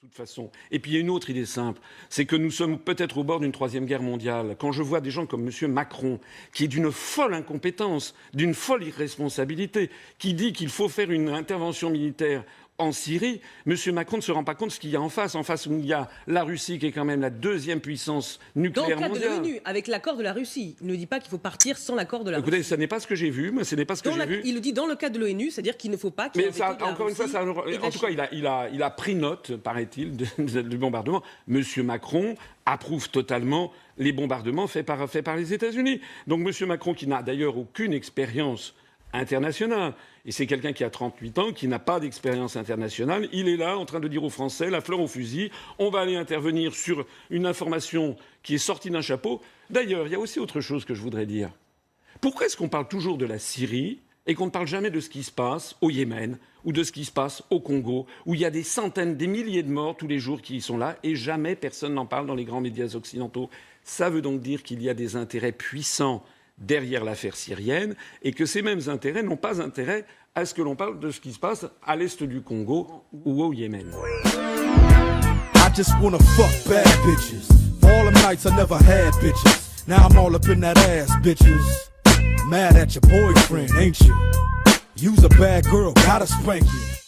De toute façon. Et puis il y a une autre idée simple, c'est que nous sommes peut-être au bord d'une troisième guerre mondiale. Quand je vois des gens comme M. Macron, qui est d'une folle incompétence, d'une folle irresponsabilité, qui dit qu'il faut faire une intervention militaire en Syrie, M. Macron ne se rend pas compte de ce qu'il y a en face. En face, où il y a la Russie, qui est quand même la deuxième puissance nucléaire mondiale. Dans le cadre de l'ONU, avec l'accord de la Russie. Il ne dit pas qu'il faut partir sans l'accord de la Russie. Écoutez, ce n'est pas ce que j'ai vu, mais ce n'est pas ce que j'ai vu. Il le dit dans le cadre de l'ONU, c'est-à-dire qu'il ne faut pas qu'il y ait un veto de la encore une fois, en tout cas, il a pris note, paraît-il, du bombardement. M. Macron approuve totalement les bombardements faits par les États-Unis. Donc M. Macron, qui n'a d'ailleurs aucune expérience internationale, et c'est quelqu'un qui a 38 ans, qui n'a pas d'expérience internationale, il est là en train de dire aux Français, la fleur au fusil, on va aller intervenir sur une information qui est sortie d'un chapeau. D'ailleurs, il y a aussi autre chose que je voudrais dire. Pourquoi est-ce qu'on parle toujours de la Syrie et qu'on ne parle jamais de ce qui se passe au Yémen ou de ce qui se passe au Congo, où il y a des centaines, des milliers de morts tous les jours qui y sont là, et jamais personne n'en parle dans les grands médias occidentaux? Ça veut donc dire qu'il y a des intérêts puissants derrière l'affaire syrienne, et que ces mêmes intérêts n'ont pas intérêt à ce que l'on parle de ce qui se passe à l'est du Congo ou au Yémen. I just wanna fuck bad bitches. All the nights I never had bitches. Now I'm all up in that ass, bitches. Mad at your boyfriend, ain't you? You's a bad girl, gotta spank you.